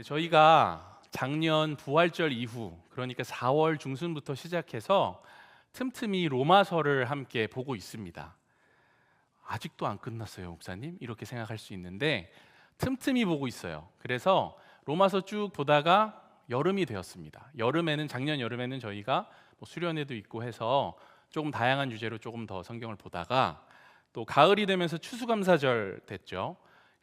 저희가 작년 부활절 이후, 그러니까 4월 중순부터 시작해서 틈틈이 로마서를 함께 보고 있습니다. 아직도 안 끝났어요, 목사님? 이렇게 생각할 수 있는데 틈틈이 보고 있어요. 그래서 로마서 쭉 보다가 여름이 되었습니다. 작년 여름에는 저희가 수련회도 있고 해서 조금 다양한 주제로 조금 더 성경을 보다가 또 가을이 되면서 추수감사절 됐죠.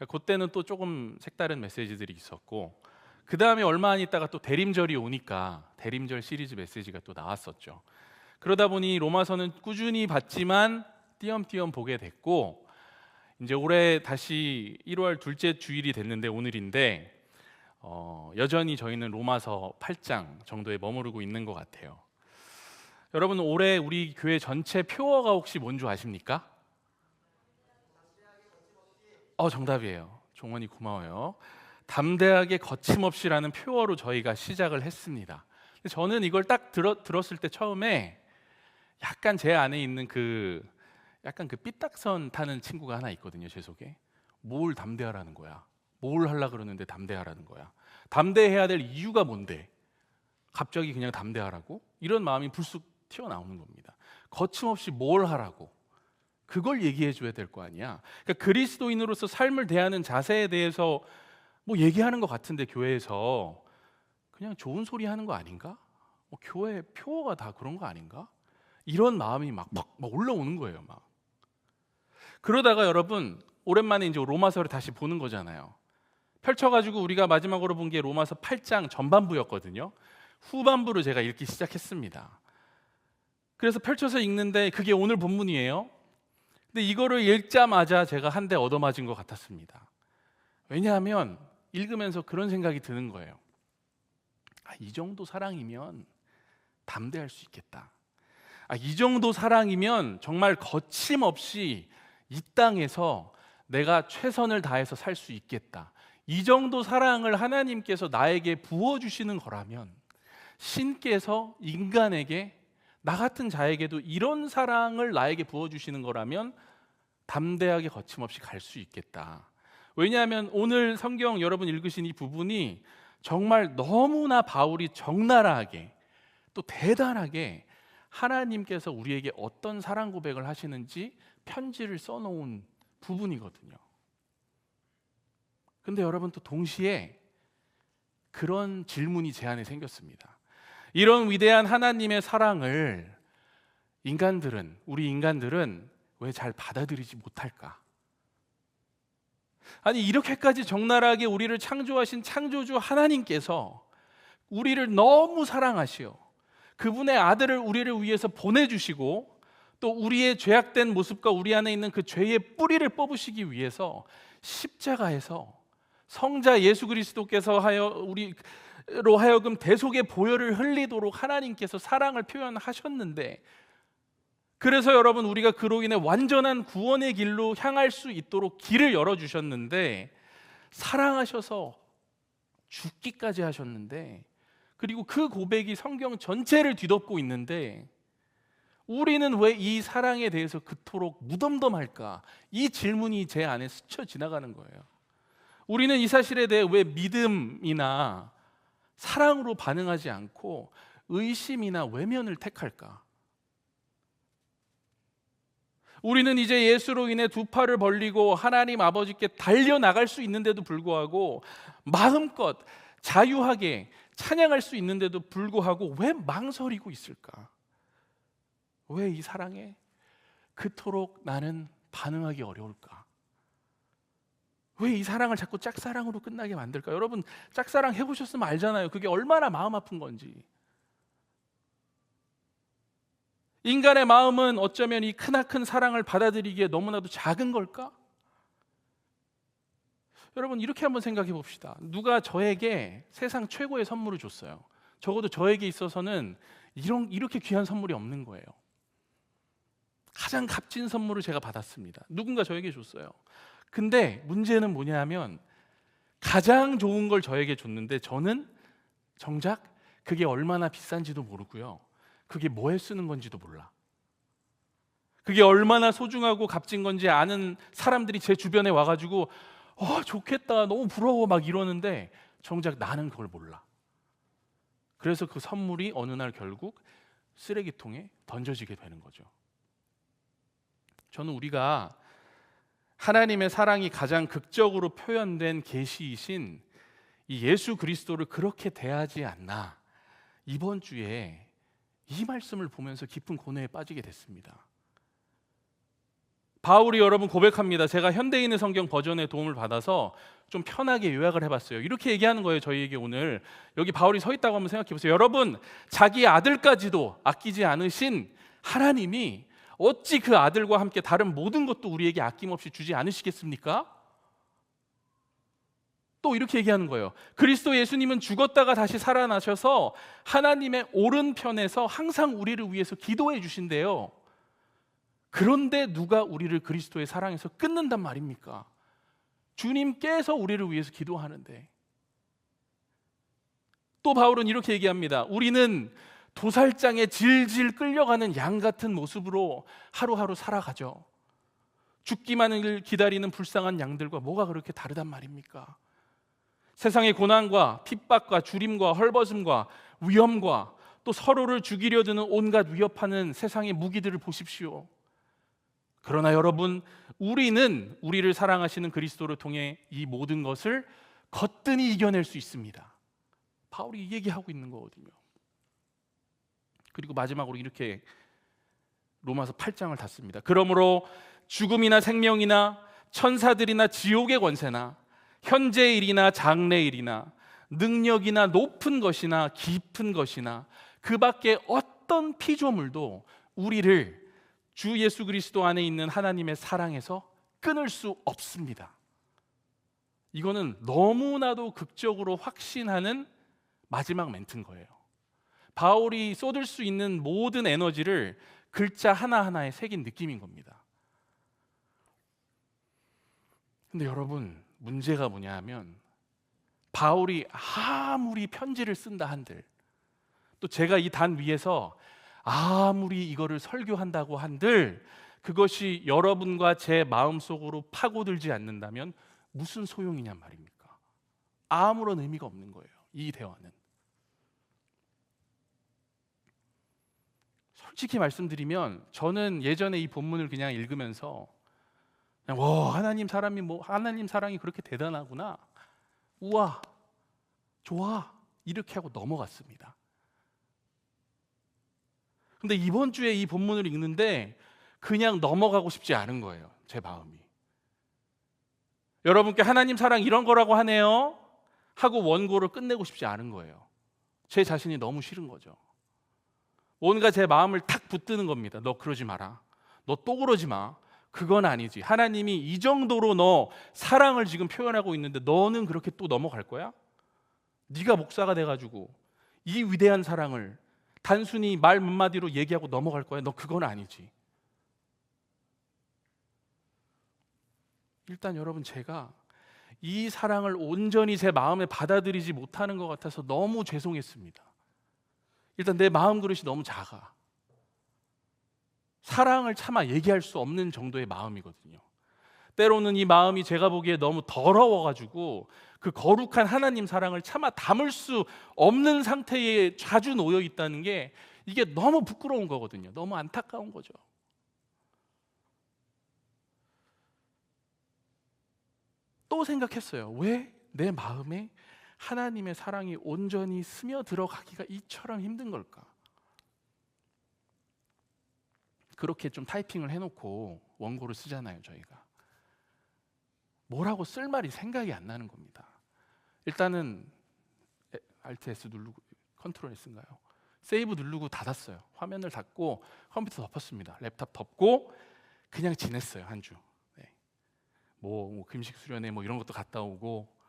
그때는 또 조금 색다른 메시지들이 있었고, 그 다음에 얼마 안 있다가 또 대림절이 오니까 대림절 시리즈 메시지가 또 나왔었죠. 그러다 보니 로마서는 꾸준히 봤지만 띄엄띄엄 보게 됐고, 이제 올해 다시 1월 둘째 주일이 됐는데 오늘인데 여전히 저희는 로마서 8장 정도에 머무르고 있는 것 같아요. 여러분, 올해 우리 교회 전체 표어가 혹시 뭔 줄 아십니까? 정답이에요. 종원이 고마워요. 담대하게 거침없이라는 표어로 저희가 시작을 했습니다. 저는 이걸 딱 들었을 때 처음에 약간 제 안에 있는 약간 삐딱선 타는 친구가 하나 있거든요, 제 속에. 뭘 담대하라는 거야? 뭘 하려고 그러는데 담대하라는 거야? 담대해야 될 이유가 뭔데? 갑자기 그냥 담대하라고? 이런 마음이 불쑥 튀어나오는 겁니다. 거침없이 뭘 하라고? 그걸 얘기해 줘야 될 거 아니야. 그러니까 그리스도인으로서 삶을 대하는 자세에 대해서 얘기하는 것 같은데, 교회에서 그냥 좋은 소리 하는 거 아닌가? 교회 표어가 다 그런 거 아닌가? 이런 마음이 막 올라오는 거예요. 막. 그러다가 여러분, 오랜만에 이제 로마서를 다시 보는 거잖아요. 펼쳐가지고 우리가 마지막으로 본 게 로마서 8장 전반부였거든요. 후반부로 제가 읽기 시작했습니다. 그래서 펼쳐서 읽는데 그게 오늘 본문이에요. 근데 이거를 읽자마자 제가 한 대 얻어맞은 것 같았습니다. 왜냐하면 읽으면서 그런 생각이 드는 거예요. 이 정도 사랑이면 담대할 수 있겠다. 이 정도 사랑이면 정말 거침없이 이 땅에서 내가 최선을 다해서 살 수 있겠다. 이 정도 사랑을 하나님께서 나에게 부어주시는 거라면, 신께서 인간에게, 나 같은 자에게도 이런 사랑을 나에게 부어주시는 거라면 담대하게 거침없이 갈 수 있겠다. 왜냐하면 오늘 성경 여러분 읽으신 이 부분이 정말 너무나 바울이 적나라하게 또 대단하게 하나님께서 우리에게 어떤 사랑 고백을 하시는지 편지를 써놓은 부분이거든요. 근데 여러분, 또 동시에 그런 질문이 제 안에 생겼습니다. 이런 위대한 하나님의 사랑을 우리 인간들은 왜 잘 받아들이지 못할까? 아니, 이렇게까지 적나라하게 우리를 창조하신 창조주 하나님께서 우리를 너무 사랑하시어 그분의 아들을 우리를 위해서 보내주시고, 또 우리의 죄악된 모습과 우리 안에 있는 그 죄의 뿌리를 뽑으시기 위해서 십자가에서 성자 예수 그리스도께서 우리로 하여금 대속의 보혈을 흘리도록 하나님께서 사랑을 표현하셨는데, 그래서 여러분, 우리가 그로 인해 완전한 구원의 길로 향할 수 있도록 길을 열어주셨는데, 사랑하셔서 죽기까지 하셨는데, 그리고 그 고백이 성경 전체를 뒤덮고 있는데, 우리는 왜 이 사랑에 대해서 그토록 무덤덤할까? 이 질문이 제 안에 스쳐 지나가는 거예요. 우리는 이 사실에 대해 왜 믿음이나 사랑으로 반응하지 않고 의심이나 외면을 택할까? 우리는 이제 예수로 인해 두 팔을 벌리고 하나님 아버지께 달려나갈 수 있는데도 불구하고, 마음껏 자유하게 찬양할 수 있는데도 불구하고 왜 망설이고 있을까? 왜 이 사랑에 그토록 나는 반응하기 어려울까? 왜 이 사랑을 자꾸 짝사랑으로 끝나게 만들까? 여러분, 짝사랑 해보셨으면 알잖아요. 그게 얼마나 마음 아픈 건지. 인간의 마음은 어쩌면 이 크나큰 사랑을 받아들이기에 너무나도 작은 걸까? 여러분, 이렇게 한번 생각해 봅시다. 누가 저에게 세상 최고의 선물을 줬어요. 적어도 저에게 있어서는 이렇게 귀한 선물이 없는 거예요. 가장 값진 선물을 제가 받았습니다. 누군가 저에게 줬어요. 근데 문제는 뭐냐 하면, 가장 좋은 걸 저에게 줬는데 저는 정작 그게 얼마나 비싼지도 모르고요, 그게 뭐에 쓰는 건지도 몰라. 그게 얼마나 소중하고 값진 건지 아는 사람들이 제 주변에 와가지고 좋겠다, 너무 부러워 막 이러는데 정작 나는 그걸 몰라. 그래서 그 선물이 어느 날 결국 쓰레기통에 던져지게 되는 거죠. 저는 우리가 하나님의 사랑이 가장 극적으로 표현된 계시이신 이 예수 그리스도를 그렇게 대하지 않나, 이번 주에 이 말씀을 보면서 깊은 고뇌에 빠지게 됐습니다. 바울이 여러분 고백합니다. 제가 현대인의 성경 버전의 도움을 받아서 좀 편하게 요약을 해봤어요. 이렇게 얘기하는 거예요. 저희에게 오늘 여기 바울이 서 있다고 한번 생각해 보세요. 여러분, 자기 아들까지도 아끼지 않으신 하나님이 어찌 그 아들과 함께 다른 모든 것도 우리에게 아낌없이 주지 않으시겠습니까? 또 이렇게 얘기하는 거예요. 그리스도 예수님은 죽었다가 다시 살아나셔서 하나님의 오른편에서 항상 우리를 위해서 기도해 주신대요. 그런데 누가 우리를 그리스도의 사랑에서 끊는단 말입니까? 주님께서 우리를 위해서 기도하는데. 또 바울은 이렇게 얘기합니다. 우리는 도살장에 질질 끌려가는 양 같은 모습으로 하루하루 살아가죠. 죽기만을 기다리는 불쌍한 양들과 뭐가 그렇게 다르단 말입니까? 세상의 고난과 핍박과 주림과 헐벗음과 위험과 또 서로를 죽이려 드는 온갖 위협하는 세상의 무기들을 보십시오. 그러나 여러분, 우리는 우리를 사랑하시는 그리스도를 통해 이 모든 것을 거뜬히 이겨낼 수 있습니다. 바울이 이 얘기하고 있는 거거든요. 그리고 마지막으로 이렇게 로마서 8장을 닫습니다. 그러므로 죽음이나 생명이나 천사들이나 지옥의 권세나 현재 일이나 장래 일이나 능력이나 높은 것이나 깊은 것이나 그 밖에 어떤 피조물도 우리를 주 예수 그리스도 안에 있는 하나님의 사랑에서 끊을 수 없습니다. 이거는 너무나도 극적으로 확신하는 마지막 멘트인 거예요. 바울이 쏟을 수 있는 모든 에너지를 글자 하나하나에 새긴 느낌인 겁니다. 근데 여러분, 문제가 뭐냐 하면 바울이 아무리 편지를 쓴다 한들, 또 제가 이 단 위에서 아무리 이거를 설교한다고 한들 그것이 여러분과 제 마음속으로 파고들지 않는다면 무슨 소용이냔 말입니까? 아무런 의미가 없는 거예요, 이 대화는. 솔직히 말씀드리면 저는 예전에 이 본문을 그냥 읽으면서 그냥 와, 하나님 사랑이 그렇게 대단하구나, 우와, 좋아, 이렇게 하고 넘어갔습니다. 근데 이번 주에 이 본문을 읽는데 그냥 넘어가고 싶지 않은 거예요, 제 마음이. 여러분께 하나님 사랑 이런 거라고 하네요 하고 원고를 끝내고 싶지 않은 거예요. 제 자신이 너무 싫은 거죠. 뭔가 제 마음을 탁 붙드는 겁니다. 너 그러지 마라, 너 또 그러지 마, 그건 아니지. 하나님이 이 정도로 너 사랑을 지금 표현하고 있는데 너는 그렇게 또 넘어갈 거야? 네가 목사가 돼가지고 이 위대한 사랑을 단순히 말 한마디로 얘기하고 넘어갈 거야? 너 그건 아니지. 일단 여러분, 제가 이 사랑을 온전히 제 마음에 받아들이지 못하는 것 같아서 너무 죄송했습니다. 일단 내 마음 그릇이 너무 작아. 사랑을 차마 얘기할 수 없는 정도의 마음이거든요. 때로는 이 마음이 제가 보기에 너무 더러워가지고 그 거룩한 하나님 사랑을 차마 담을 수 없는 상태에 자주 놓여 있다는 게 이게 너무 부끄러운 거거든요. 너무 안타까운 거죠. 또 생각했어요. 왜 내 마음에 하나님의 사랑이 온전히 스며들어가기가 이처럼 힘든 걸까? 그렇게 좀 타이핑을 해놓고 원고를 쓰잖아요, 저희가. 뭐라고 쓸 말이 생각이 안 나는 겁니다. 일단은 Alt S 누르고 컨트롤 S인가요? 세이브 누르고 닫았어요. 화면을 닫고 컴퓨터 덮었습니다. 랩탑 덮고 그냥 지냈어요, 한 주. 네. 뭐 금식 수련회 뭐 이런 것도 갔다 오고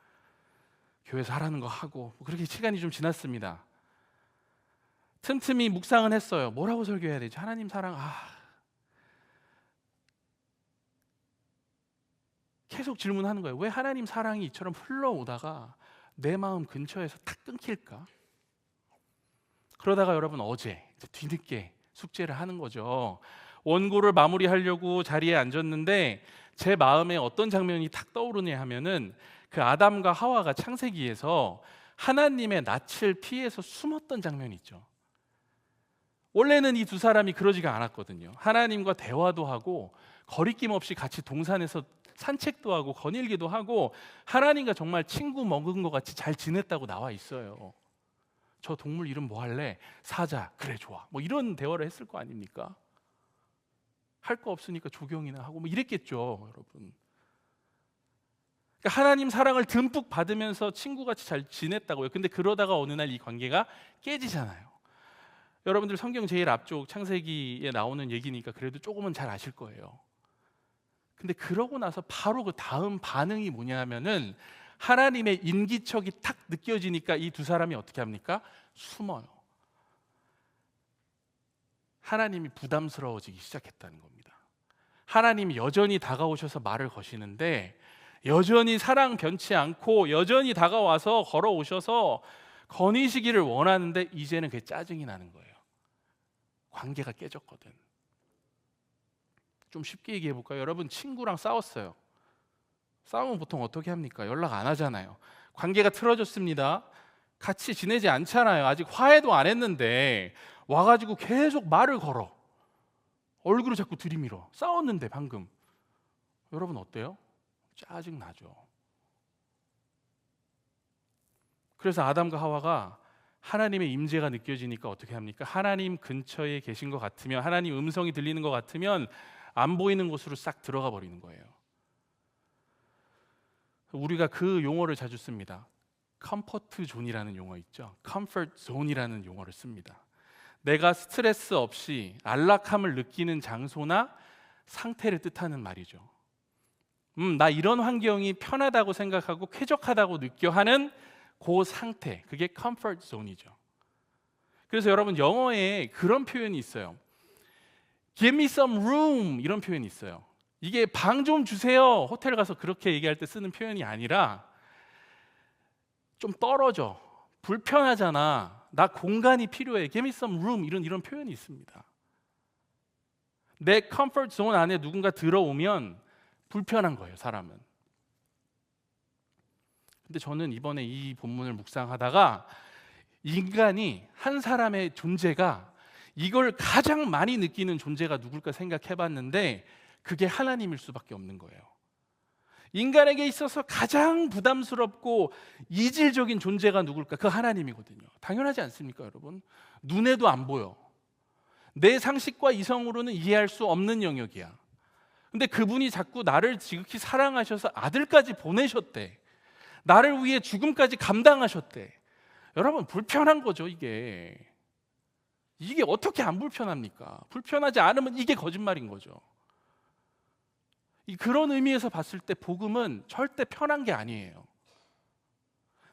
교회에서 하라는 거 하고 그렇게 시간이 좀 지났습니다. 틈틈이 묵상은 했어요. 뭐라고 설교해야 되지? 하나님 사랑, 계속 질문하는 거예요. 왜 하나님 사랑이 이처럼 흘러오다가 내 마음 근처에서 탁 끊길까? 그러다가 여러분, 어제 뒤늦게 숙제를 하는 거죠. 원고를 마무리하려고 자리에 앉았는데 제 마음에 어떤 장면이 탁 떠오르냐 하면은 그 아담과 하와가 창세기에서 하나님의 낯을 피해서 숨었던 장면이 있죠. 원래는 이 두 사람이 그러지가 않았거든요. 하나님과 대화도 하고 거리낌 없이 같이 동산에서 산책도 하고 거닐기도 하고 하나님과 정말 친구 먹은 것 같이 잘 지냈다고 나와 있어요. 저 동물 이름 뭐 할래? 사자. 그래 좋아. 뭐 이런 대화를 했을 거 아닙니까? 할 거 없으니까 조경이나 하고 뭐 이랬겠죠, 여러분. 그러니까 하나님 사랑을 듬뿍 받으면서 친구같이 잘 지냈다고요. 근데 그러다가 어느 날 이 관계가 깨지잖아요. 여러분들 성경 제일 앞쪽 창세기에 나오는 얘기니까 그래도 조금은 잘 아실 거예요. 근데 그러고 나서 바로 그 다음 반응이 뭐냐면은 하나님의 인기척이 탁 느껴지니까 이 두 사람이 어떻게 합니까? 숨어요. 하나님이 부담스러워지기 시작했다는 겁니다. 하나님이 여전히 다가오셔서 말을 거시는데 여전히 사랑 변치 않고 여전히 다가와서 걸어오셔서 거니시기를 원하는데 이제는 그게 짜증이 나는 거예요. 관계가 깨졌거든. 좀 쉽게 얘기해 볼까요? 여러분 친구랑 싸웠어요. 싸우면 보통 어떻게 합니까? 연락 안 하잖아요. 관계가 틀어졌습니다. 같이 지내지 않잖아요. 아직 화해도 안 했는데 와가지고 계속 말을 걸어. 얼굴을 자꾸 들이밀어. 싸웠는데 방금. 여러분 어때요? 짜증 나죠. 그래서 아담과 하와가 하나님의 임재가 느껴지니까 어떻게 합니까? 하나님 근처에 계신 것 같으면, 하나님 음성이 들리는 것 같으면 안 보이는 곳으로 싹 들어가 버리는 거예요. 우리가 그 용어를 자주 씁니다. 컴포트 존이라는 용어 있죠. 컴포트 존이라는 용어를 씁니다. 내가 스트레스 없이 안락함을 느끼는 장소나 상태를 뜻하는 말이죠. 나 이런 환경이 편하다고 생각하고 쾌적하다고 느껴 하는 그 상태, 그게 컴포트 존이죠. 그래서 여러분 영어에 그런 표현이 있어요. Give me some room 이런 표현이 있어요. 이게 방 좀 주세요. 호텔 가서 그렇게 얘기할 때 쓰는 표현이 아니라 좀 떨어져. 불편하잖아. 나 공간이 필요해. Give me some room 이런 표현이 있습니다. 내 컴포트 존 안에 누군가 들어오면 불편한 거예요, 사람은. 근데 저는 이번에 이 본문을 묵상하다가 인간이 한 사람의 존재가 이걸 가장 많이 느끼는 존재가 누굴까 생각해봤는데 그게 하나님일 수밖에 없는 거예요. 인간에게 있어서 가장 부담스럽고 이질적인 존재가 누굴까? 그 하나님이거든요. 당연하지 않습니까, 여러분? 눈에도 안 보여. 내 상식과 이성으로는 이해할 수 없는 영역이야. 근데 그분이 자꾸 나를 지극히 사랑하셔서 아들까지 보내셨대. 나를 위해 죽음까지 감당하셨대. 여러분 불편한 거죠, 이게. 이게 어떻게 안 불편합니까? 불편하지 않으면 이게 거짓말인 거죠. 그런 의미에서 봤을 때 복음은 절대 편한 게 아니에요.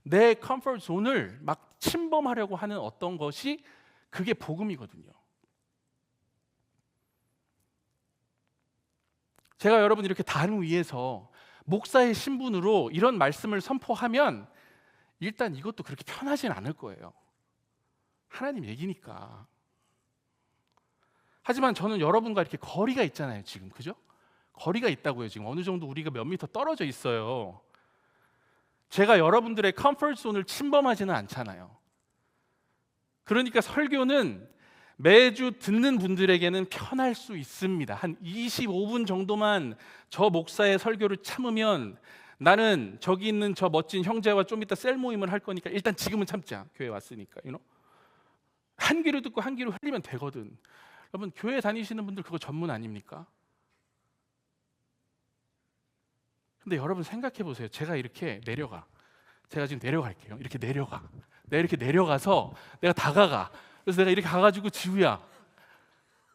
내 컴포트 존을 막 침범하려고 하는 어떤 것이 그게 복음이거든요. 제가 여러분 이렇게 단 위에서 목사의 신분으로 이런 말씀을 선포하면 일단 이것도 그렇게 편하진 않을 거예요. 하나님 얘기니까. 하지만 저는 여러분과 이렇게 거리가 있잖아요, 지금. 그죠? 거리가 있다고요. 지금 어느 정도 우리가 몇 미터 떨어져 있어요. 제가 여러분들의 컴포트 존을 침범하지는 않잖아요. 그러니까 설교는 매주 듣는 분들에게는 편할 수 있습니다. 한 25분 정도만 저 목사의 설교를 참으면 나는 저기 있는 저 멋진 형제와 좀 이따 셀 모임을 할 거니까 일단 지금은 참자. 교회 왔으니까. 한 귀로 듣고 한 귀로 흘리면 되거든. 여러분 교회 다니시는 분들 그거 전문 아닙니까? 근데 여러분 생각해 보세요. 제가 이렇게 내려가. 제가 지금 내려갈게요. 이렇게 내려가. 내가 이렇게 내려가서 내가 다가가. 그래서 내가 이렇게 가가지고 지우야,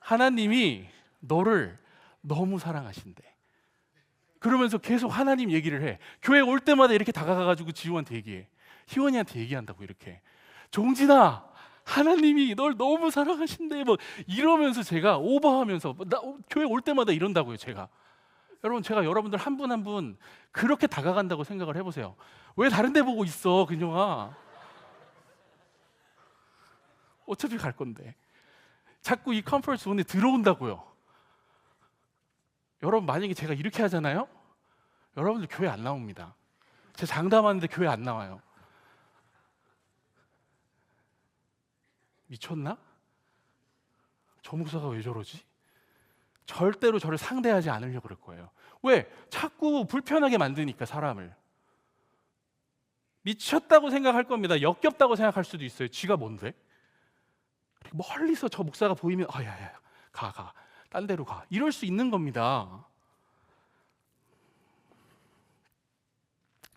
하나님이 너를 너무 사랑하신대. 그러면서 계속 하나님 얘기를 해. 교회 올 때마다 이렇게 다가가가지고 지우한테 얘기해. 희원이한테 얘기한다고 이렇게. 종진아, 하나님이 널 너무 사랑하신대. 뭐 이러면서 제가 오버하면서 교회 올 때마다 이런다고요, 제가. 여러분 제가 여러분들 한 분 한 분 그렇게 다가간다고 생각을 해보세요. 왜 다른 데 보고 있어, 근영아? 어차피 갈 건데. 자꾸 이 컴포트 존에 들어온다고요. 여러분 만약에 제가 이렇게 하잖아요? 여러분들 교회 안 나옵니다. 제가 장담하는데 교회 안 나와요. 미쳤나? 저 목사가 왜 저러지? 절대로 저를 상대하지 않으려고 그럴 거예요. 왜? 자꾸 불편하게 만드니까 사람을. 미쳤다고 생각할 겁니다. 역겹다고 생각할 수도 있어요. 쥐가 뭔데? 멀리서 저 목사가 보이면 야야야 가 딴 데로 가 이럴 수 있는 겁니다.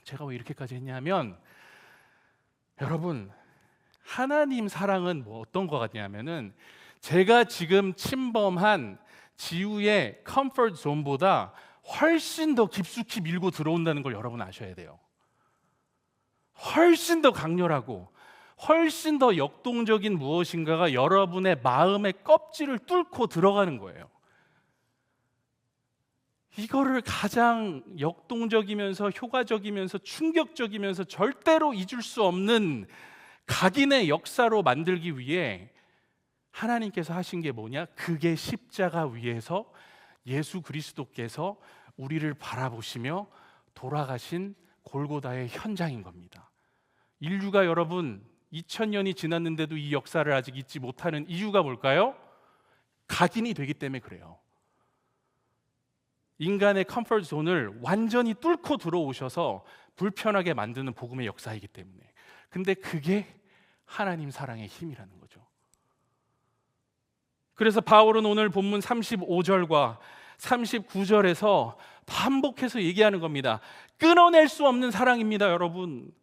제가 왜 이렇게까지 했냐면 여러분 하나님 사랑은 뭐 어떤 거 같냐면은 제가 지금 침범한 지우의 컴포트 존보다 훨씬 더 깊숙이 밀고 들어온다는 걸 여러분 아셔야 돼요. 훨씬 더 강렬하고 훨씬 더 역동적인 무엇인가가 여러분의 마음의 껍질을 뚫고 들어가는 거예요. 이거를 가장 역동적이면서 효과적이면서 충격적이면서 절대로 잊을 수 없는 각인의 역사로 만들기 위해 하나님께서 하신 게 뭐냐? 그게 십자가 위에서 예수 그리스도께서 우리를 바라보시며 돌아가신 골고다의 현장인 겁니다. 인류가 여러분 2000년이 지났는데도 이 역사를 아직 잊지 못하는 이유가 뭘까요? 각인이 되기 때문에 그래요. 인간의 컴포트 존을 완전히 뚫고 들어오셔서 불편하게 만드는 복음의 역사이기 때문에. 근데 그게 하나님 사랑의 힘이라는 거죠. 그래서 바울은 오늘 본문 35절과 39절에서 반복해서 얘기하는 겁니다. 끊어낼 수 없는 사랑입니다, 여러분.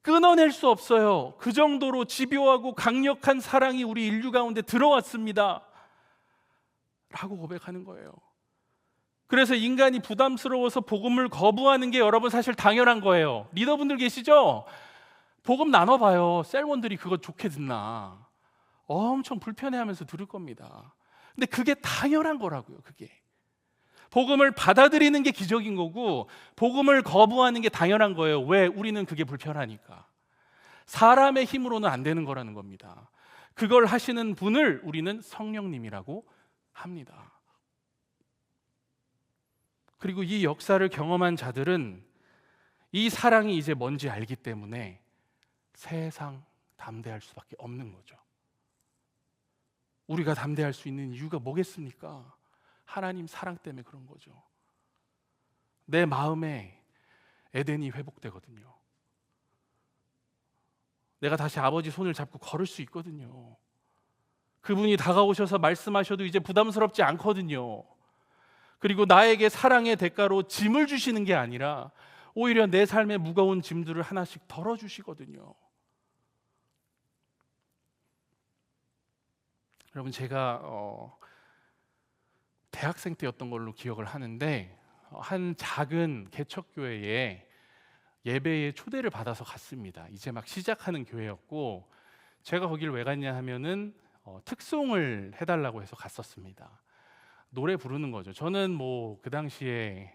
끊어낼 수 없어요. 그 정도로 집요하고 강력한 사랑이 우리 인류 가운데 들어왔습니다 라고 고백하는 거예요. 그래서 인간이 부담스러워서 복음을 거부하는 게 여러분 사실 당연한 거예요. 리더분들 계시죠? 복음 나눠봐요. 셀원들이 그거 좋게 듣나 엄청 불편해하면서 들을 겁니다. 근데 그게 당연한 거라고요. 그게 복음을 받아들이는 게 기적인 거고 복음을 거부하는 게 당연한 거예요. 왜? 우리는 그게 불편하니까. 사람의 힘으로는 안 되는 거라는 겁니다. 그걸 하시는 분을 우리는 성령님이라고 합니다. 그리고 이 역사를 경험한 자들은 이 사랑이 이제 뭔지 알기 때문에 세상 담대할 수밖에 없는 거죠. 우리가 담대할 수 있는 이유가 뭐겠습니까? 하나님 사랑 때문에 그런 거죠. 내 마음에 에덴이 회복되거든요. 내가 다시 아버지 손을 잡고 걸을 수 있거든요. 그분이 다가오셔서 말씀하셔도 이제 부담스럽지 않거든요. 그리고 나에게 사랑의 대가로 짐을 주시는 게 아니라 오히려 내 삶의 무거운 짐들을 하나씩 덜어주시거든요. 여러분 제가 대학생 때였던 걸로 기억을 하는데 한 작은 개척교회에 예배에 초대를 받아서 갔습니다. 이제 막 시작하는 교회였고 제가 거길 왜 갔냐 하면은 특송을 해달라고 해서 갔었습니다. 노래 부르는 거죠. 저는 뭐 그 당시에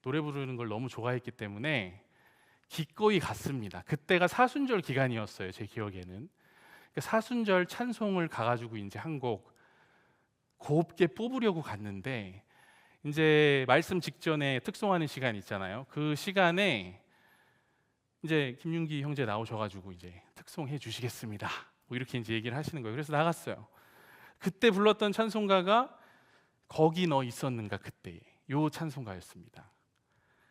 노래 부르는 걸 너무 좋아했기 때문에 기꺼이 갔습니다. 그때가 사순절 기간이었어요. 제 기억에는. 사순절 찬송을 가가지고 이제 한 곡 곱게 뽑으려고 갔는데 이제 말씀 직전에 특송하는 시간 있잖아요. 그 시간에 이제 김윤기 형제 나오셔가지고 이제 특송해 주시겠습니다. 뭐 이렇게 이제 얘기를 하시는 거예요. 그래서 나갔어요. 그때 불렀던 찬송가가 거기 너 있었는가 그때 요 찬송가였습니다.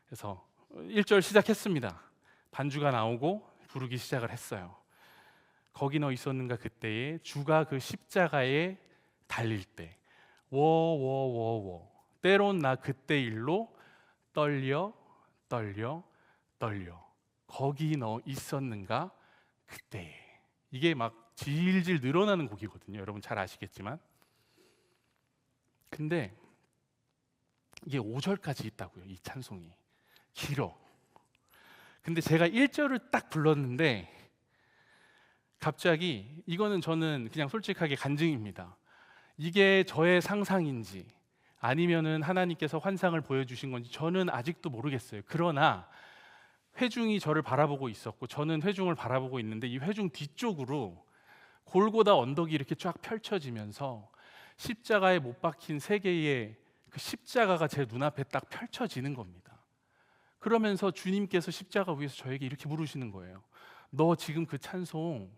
그래서 1절 시작했습니다. 반주가 나오고 부르기 시작을 했어요. 거기 너 있었는가 그때에 주가 그 십자가에 달릴 때 워워워워 때론 나 그때 일로 떨려 거기 너 있었는가 그때에. 이게 막 질질 늘어나는 곡이거든요. 여러분 잘 아시겠지만. 근데 이게 5절까지 있다고요. 이 찬송이 길어. 근데 제가 1절을 딱 불렀는데 갑자기 이거는 저는 그냥 솔직하게 간증입니다. 이게 저의 상상인지 아니면은 하나님께서 환상을 보여주신 건지 저는 아직도 모르겠어요. 그러나 회중이 저를 바라보고 있었고 저는 회중을 바라보고 있는데 이 회중 뒤쪽으로 골고다 언덕이 이렇게 쫙 펼쳐지면서 십자가에 못 박힌 세 개의 그 십자가가 제 눈앞에 딱 펼쳐지는 겁니다. 그러면서 주님께서 십자가 위에서 저에게 이렇게 물으시는 거예요. 너 지금 그 찬송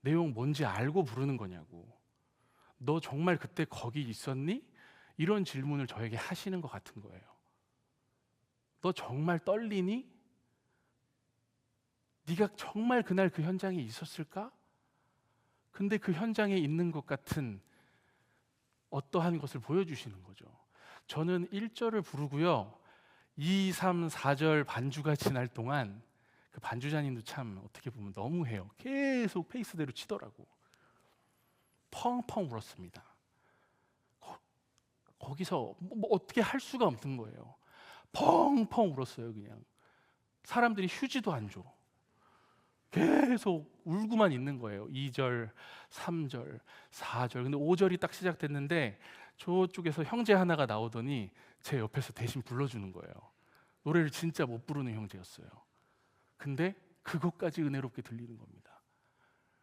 내용 뭔지 알고 부르는 거냐고. 너 정말 그때 거기 있었니? 이런 질문을 저에게 하시는 것 같은 거예요. 너 정말 떨리니? 네가 정말 그날 그 현장에 있었을까? 근데 그 현장에 있는 것 같은 어떠한 것을 보여주시는 거죠. 저는 1절을 부르고요 2, 3, 4절 반주가 지날 동안 그 반주자님도 참 어떻게 보면 너무해요. 계속 페이스대로 치더라고. 펑펑 울었습니다. 거기서 뭐 어떻게 할 수가 없는 거예요. 펑펑 울었어요. 그냥 사람들이 휴지도 안 줘. 계속 울고만 있는 거예요. 2절, 3절, 4절. 근데 5절이 딱 시작됐는데 저쪽에서 형제 하나가 나오더니 제 옆에서 대신 불러주는 거예요. 노래를 진짜 못 부르는 형제였어요. 근데 그것까지 은혜롭게 들리는 겁니다.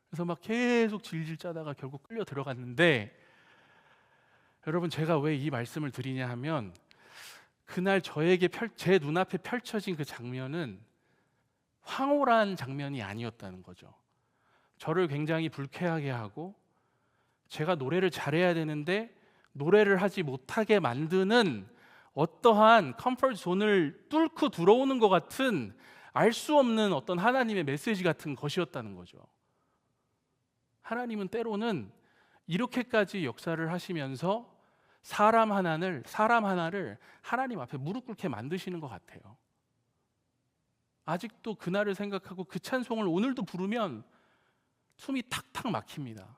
그래서 막 계속 질질 짜다가 결국 끌려 들어갔는데, 여러분 제가 왜 이 말씀을 드리냐 하면 그날 저에게 제 눈앞에 펼쳐진 그 장면은 황홀한 장면이 아니었다는 거죠. 저를 굉장히 불쾌하게 하고 제가 노래를 잘해야 되는데 노래를 하지 못하게 만드는 어떠한 컴포트 존을 뚫고 들어오는 것 같은 알 수 없는 어떤 하나님의 메시지 같은 것이었다는 거죠. 하나님은 때로는 이렇게까지 역사를 하시면서 사람 하나를 하나님 앞에 무릎 꿇게 만드시는 것 같아요. 아직도 그날을 생각하고 그 찬송을 오늘도 부르면 숨이 탁탁 막힙니다.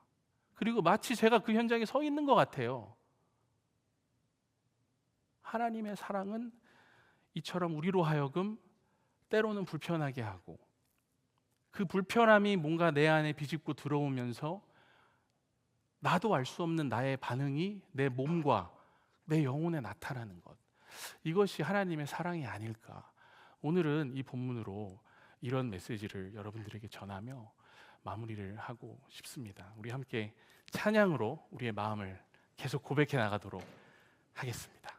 그리고 마치 제가 그 현장에 서 있는 것 같아요. 하나님의 사랑은 이처럼 우리로 하여금 때로는 불편하게 하고 그 불편함이 뭔가 내 안에 비집고 들어오면서 나도 알 수 없는 나의 반응이 내 몸과 내 영혼에 나타나는 것, 이것이 하나님의 사랑이 아닐까. 오늘은 이 본문으로 이런 메시지를 여러분들에게 전하며 마무리를 하고 싶습니다. 우리 함께 찬양으로 우리의 마음을 계속 고백해 나가도록 하겠습니다.